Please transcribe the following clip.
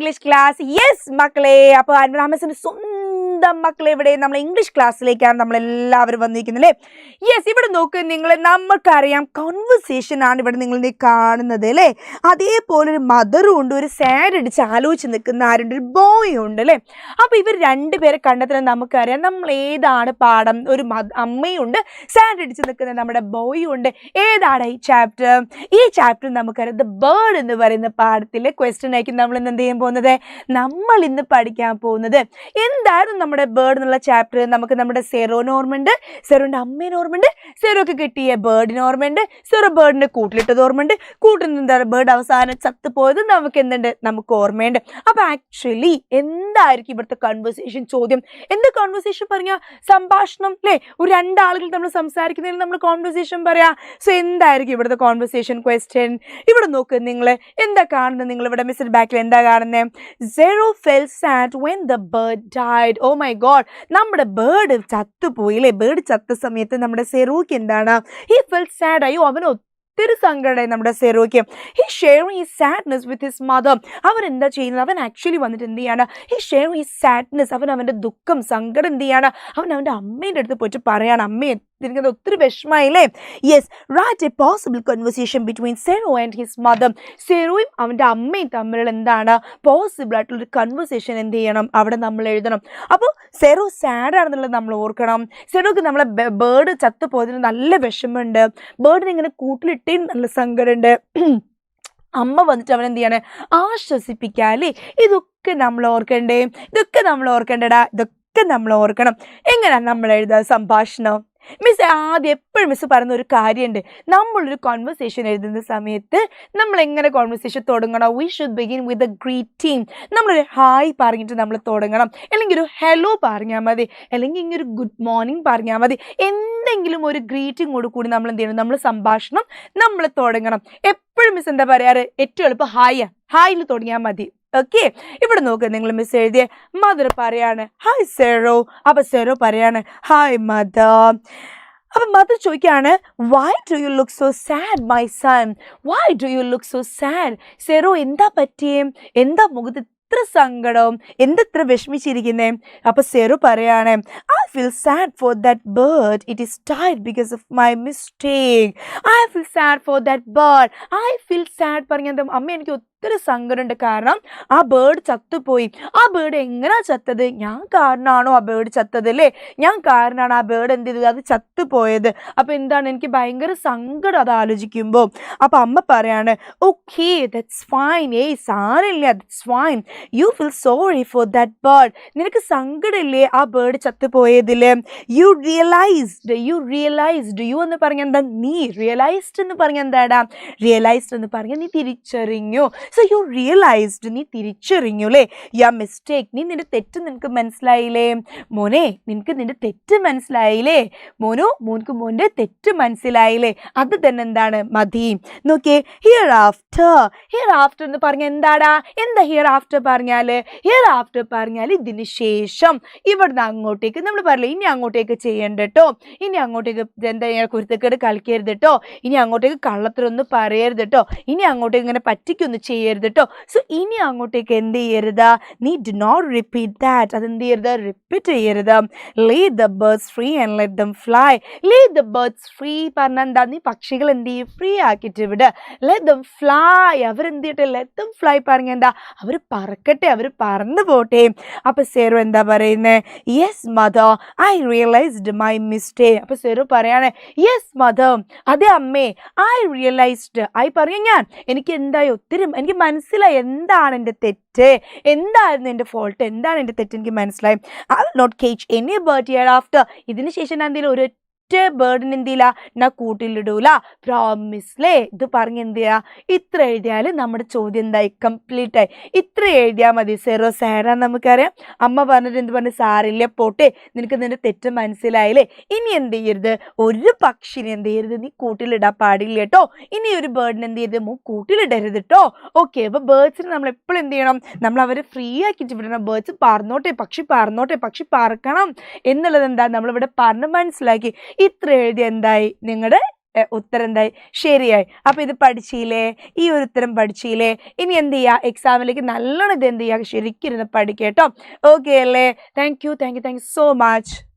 English class. Yes, മക്കളെ. അപ്പോൾ അൻവറാമസിന്റെ സ്വന്തം മക്കളെ ഇവിടെ നമ്മൾ ഇംഗ്ലീഷ് ക്ലാസ്സിലേക്കാണ് നമ്മൾ എല്ലാവരും വന്നിരിക്കുന്നത് അല്ലേ? യെസ്, ഇവിടെ നോക്ക് നിങ്ങൾ, നമുക്കറിയാം കോൺവെർസേഷൻ ആണ് ഇവിടെ നിങ്ങൾ കാണുന്നത് അല്ലേ? അതേപോലെ ഒരു മദറും ഉണ്ട്, ഒരു സാഡ് അടിച്ച് ആലോചിച്ച് നിൽക്കുന്ന ആരുണ്ട്, ഒരു ബോയും ഉണ്ട് അല്ലേ? അപ്പോൾ ഇവർ രണ്ടുപേരെ കണ്ടെത്തുന്നത് നമുക്കറിയാം. നമ്മൾ ഏതാണ് പാഠം? ഒരു അമ്മയുണ്ട്, സാഡ് അടിച്ച് നിൽക്കുന്ന നമ്മുടെ ബോയും ഉണ്ട്. ഏതാണ് ഈ ചാപ്റ്റർ? ഈ ചാപ്റ്റർ നമുക്കറിയാം ദ ബേർഡ് എന്ന് പറയുന്ന പാഠത്തിലെ ക്വസ്റ്റ്യൻ ആയിരിക്കും നമ്മൾ ഇന്ന് എന്ത് ചെയ്യാൻ പോകുന്നത്, നമ്മൾ ഇന്ന് പഠിക്കാൻ പോകുന്നത്. എന്തായിരുന്നു നമ്മുടെ ബേർഡ് എന്നുള്ള ചാപ്റ്റർ? നമുക്ക് നമ്മുടെ സെറോന് ഓർമ്മയുണ്ട്, സെറോന്റെ അമ്മേനെ ഓർമ്മയുണ്ട്, സെറോക്ക് കിട്ടിയ ബേർഡിന് ഓർമ്മയുണ്ട്, സെറോ ബേർഡിന്റെ കൂട്ടിലിട്ടത് ഓർമ്മയുണ്ട്, കൂട്ടിൽ നിന്ന് ബേർഡ് അവസാനം ചത്തുപോയത് നമുക്ക് എന്തുണ്ട്, നമുക്ക് ഓർമ്മയുണ്ട്. അപ്പൊ ആക്ച്വലി എന്തായിരിക്കും ഇവിടുത്തെ കൺവേഴ്സേഷൻ ചോദ്യം? എന്ത് കൺവേഴ്സേഷൻ പറഞ്ഞാൽ സംഭാഷണം അല്ലേ? ഒരു രണ്ടാളുകൾ നമ്മൾ സംസാരിക്കുന്നതിന് നമ്മൾ കോൺവെർസേഷൻ പറയാ. സോ എന്തായിരിക്കും ഇവിടുത്തെ കോൺവെർസേഷൻ ക്വസ്റ്റ്യൻ? ഇവിടെ നോക്ക് നിങ്ങൾ, എന്താ കാണുന്നത്? നിങ്ങൾ ഇവിടെ മിസ്സിന്റെ ബാക്കിൽ എന്താ കാണുന്നത്? Zero felt sad when the bird died. Oh my god, നമ്മുടെ ബേർഡ് ചത്തുപോയില്ലേ? ബേർഡ് ചത്ത സമയത്ത് നമ്മുടെ സെറോക്ക് എന്താണ്? He felt sad. അയ്യോ, അവന് ഒത്തിരി സങ്കടമായി നമ്മുടെ സെറോക്ക്. He sharing his sadness with his mother. അവൻ എന്താ ചെയ്യുന്നത്? അവൻ ആക്ച്വലി വന്നിട്ട് എന്ത് ചെയ്യാണ്? He sharing his sadness. അവൻ അവൻ്റെ ദുഃഖം, സങ്കടം എന്ത് ചെയ്യാണ്? അവൻ അവൻ്റെ അമ്മേൻ്റെ അടുത്ത് പോയിട്ട് പറയാണ്, അമ്മയെ തിരിക്കുന്നത് ഒത്തിരി വിഷമായില്ലേ? Yes, right a possible conversation between Zero and his mother. സെറോയും അവൻ്റെ അമ്മയും തമ്മിലുള്ള എന്താണ് പോസിബിൾ ആയിട്ടുള്ളൊരു കൺവെർസേഷൻ എന്ത് ചെയ്യണം, അവിടെ നമ്മൾ എഴുതണം. അപ്പോൾ സെറോ സാഡ് ആണെന്നുള്ളത് നമ്മൾ ഓർക്കണം. സെറോക്ക് നമ്മളെ ബേർഡ് ചത്തുപോയതിന് നല്ല വിഷമമുണ്ട്, ബേർഡിനെ ഇങ്ങനെ കൂട്ടിലിട്ടേ നല്ല സങ്കടമുണ്ട്. അമ്മ വന്നിട്ട് അവൻ എന്ത് ചെയ്യാണ്, ആശ്വസിപ്പിക്കുക അല്ലേ? ഇതൊക്കെ നമ്മൾ ഓർക്കണ്ടേ? ഇതൊക്കെ നമ്മൾ ഓർക്കണ്ടടാ, ഇതൊക്കെ നമ്മൾ ഓർക്കണം. എങ്ങനെയാണ് നമ്മൾ എഴുതുക സംഭാഷണം? മിസ് ആദ്യം എപ്പോഴും മിസ് പറയുന്ന ഒരു കാര്യമുണ്ട്, നമ്മളൊരു കോൺവെർസേഷൻ എഴുതുന്ന സമയത്ത് നമ്മൾ എങ്ങനെ കോൺവെർസേഷൻ തുടങ്ങണം? We should begin with a greeting. നമ്മളൊരു ഹായ് പറഞ്ഞിട്ട് നമ്മൾ തുടങ്ങണം, അല്ലെങ്കിൽ ഒരു ഹലോ പറഞ്ഞാൽ മതി, അല്ലെങ്കിൽ ഇങ്ങനെ ഒരു ഗുഡ് മോർണിംഗ് പറഞ്ഞാൽ മതി. എന്തെങ്കിലും ഒരു ഗ്രീറ്റിങ്ങോട് കൂടി നമ്മൾ എന്ത് ചെയ്യണം, നമ്മൾ സംഭാഷണം നമ്മൾ തുടങ്ങണം. എപ്പോഴും മിസ് എന്താ പറയാറ്? ഏറ്റവും എളുപ്പം ഹായിൽ തുടങ്ങിയാൽ മതി. ഓക്കെ, ഇവിടെ നോക്ക് നിങ്ങൾ, മിസ് എഴുതിയ മദർ പറയാണ് ഹായ് സെറോ. അപ്പൊ സെറോ പറയാണ് ഹായ് മദർ. അപ്പൊ മദർ ചോദിക്കുകയാണ് why do you look so sad my son? Why do you look so sad? Zero എന്താ പറ്റിയേ? എന്താ മുഖത്ത് ഇത്ര സങ്കടം, എന്തെത്ര വിഷമിച്ചിരിക്കുന്നേ? അപ്പൊ സെറോ പറയാണ് I feel sad for that bird. It is died because of my mistake. I feel sad for that bird. I feel sad പറഞ്ഞത് അമ്മ എനിക്ക് ഒത്തിരി സങ്കടമുണ്ട്, കാരണം ആ ബേർഡ് ചത്തുപോയി. ആ ബേർഡ് എങ്ങനെയാ ചത്തത്? ഞാൻ കാരണമാണോ ആ ബേർഡ് ചത്തത് അല്ലേ? ഞാൻ കാരണമാണ് ആ ബേർഡ് എന്ത് ചെയ്തത്, അത് ചത്തുപോയത്. അപ്പോൾ എന്താണ്, എനിക്ക് ഭയങ്കര സങ്കടം അത് ആലോചിക്കുമ്പോൾ. അപ്പോൾ അമ്മ പറയാണ് ഓക്കെ ദാറ്റ്സ് ഫൈൻ. ഏയ് സാരമില്ല, that's fine. You feel sorry for that bird. നിനക്ക് സങ്കടമില്ലേ ആ ബേർഡ് ചത്തുപോയതിൽ? യു റിയലൈസ്ഡ് യു എന്ന് പറഞ്ഞാൽ എന്താ? നീ. റിയലൈസ്ഡ് എന്ന് പറഞ്ഞാൽ എന്താടാ? റിയലൈസ്ഡ് എന്ന് പറഞ്ഞാൽ നീ തിരിച്ചറിഞ്ഞു. സോ യു റിയലൈസ്ഡ്, നീ തിരിച്ചറിഞ്ഞു അല്ലേ? യാ മിസ്റ്റേക്ക്, നീ നിന്റെ തെറ്റ് നിനക്ക് മനസ്സിലായില്ലേ? മോനെ, നിനക്ക് നിന്റെ തെറ്റ് മനസ്സിലായില്ലേ? മോൻക്ക് മോൻ്റെ തെറ്റ് മനസ്സിലായില്ലേ? അത് തന്നെ എന്താണ്, മതി. നോക്കിയേ, ഹിയർ ആഫ്റ്റർ എന്ന് പറഞ്ഞാൽ എന്താടാ? എന്താ ഹിയർ ആഫ്റ്റർ പറഞ്ഞാൽ? ഹിയർ ആഫ്റ്റർ പറഞ്ഞാൽ ഇതിന് ശേഷം. ഇവിടുന്ന് അങ്ങോട്ടേക്ക് നമ്മൾ പറയില്ല, ഇനി അങ്ങോട്ടേക്ക് ചെയ്യണ്ട കേട്ടോ, ഇനി അങ്ങോട്ടേക്ക് എന്താ കുരുത്തക്കേട് കളിക്കരുത് കേട്ടോ, ഇനി അങ്ങോട്ടേക്ക് കള്ളത്തിലൊന്നും പറയരുത് കേട്ടോ, ഇനി അങ്ങോട്ടേക്ക് ഇങ്ങനെ പറ്റിക്കൊന്നും ചെയ്യരുത് കേട്ടോ. സോ ഇനി അങ്ങോട്ടേക്ക് എന്ത് ചെയ്യരുത്? നീ ഡു നോട്ട് റിപ്പീറ്റ് ദാറ്റ്. അതെന്ത് ചെയ്യരുത്? റിപ്പീറ്റ് ചെയ്യരുത്. Leave the birds free and let them fly. Leave the birds free പറഞ്ഞാൽ എന്താ? നീ പക്ഷികൾ എന്ത് ചെയ്യും? ഫ്രീ ആക്കിയിട്ട് വിട്. ലെറ്റ് ദം ഫ്ലൈ, അവരെന്ത് ചെയ്യട്ടെ? ലെറ്റ് ദം ഫ്ലൈ പറഞ്ഞാൽ എന്താ? അവർ പറക്കട്ടെ, അവർ പറന്നു പോട്ടെ. അപ്പൊ സെറോ എന്താ പറയുന്നത്? Yes mother, I realised my mistake. അപ്പൊ സെറോ പറയാണ് യെസ് മദർ, അതെ അമ്മേ, ഐ റിയലൈസ്ഡ്. ഐ പറയാ ഞാൻ, എനിക്ക് എന്തായി ഒത്തിരി എനിക്ക് മനസ്സിലായി എന്താണ് എൻ്റെ തെറ്റ്, എന്തായിരുന്നു എൻ്റെ ഫോൾട്ട്, എന്താണ് എൻ്റെ തെറ്റ് എനിക്ക് മനസ്സിലായി. I will not catch any bird hereafter. ഇതിന് ശേഷം ഞാൻ എന്തെങ്കിലും ഒരു ബേർഡിന് എന്ത് ചെയ്യില്ല, ഞാൻ കൂട്ടിലിടൂല, പ്രോമിസ്ലേ. ഇത് പറഞ്ഞ് എന്ത് ചെയ്യുക, ഇത്ര എഴുതിയാൽ നമ്മുടെ ചോദ്യം എന്തായി, കംപ്ലീറ്റ് ആയി. ഇത്ര എഴുതിയാൽ മതി. സെറോ സാഡാന്ന് നമുക്കറിയാം. അമ്മ പറഞ്ഞിട്ട് എന്ത് പറഞ്ഞു? സാരില്ല പോട്ടെ, നിനക്ക് നിന്റെ തെറ്റ് മനസ്സിലായില്ലേ? ഇനി എന്ത് ചെയ്യരുത്, ഒരു പക്ഷിനെ എന്ത് ചെയ്യരുത്, നീ കൂട്ടിലിടാൻ പാടില്ല കേട്ടോ. ഇനി ഒരു ബേർഡിനെ എന്ത് ചെയ്യരുത്, കൂട്ടിലിടരുത് കേട്ടോ. ഓക്കെ, അപ്പോൾ ബേർഡ്സിന് നമ്മൾ എപ്പോഴും എന്ത് ചെയ്യണം, നമ്മൾ അവരെ ഫ്രീ ആക്കിയിട്ട് വിടണം. ബേർഡ്സ് പറന്നോട്ടെ, പക്ഷി പറക്കണം എന്നുള്ളത് എന്താ നമ്മളിവിടെ പറഞ്ഞ് മനസ്സിലാക്കി. ഇത്ര എഴുതി എന്തായി, നിങ്ങളുടെ ഉത്തരം എന്തായി? ശരിയായി. അപ്പൊ ഇത് പഠിച്ചില്ലേ? ഈ ഒരു ഉത്തരം പഠിച്ചില്ലേ? ഇനി എന്ത് ചെയ്യുക? എക്സാമിലേക്ക് നല്ലോണം ഇത് എന്ത് ചെയ്യുക? ശരിക്കും ഇരുന്ന് പഠിക്കുക കേട്ടോ. ഓക്കെ അല്ലേ? Thank you so much.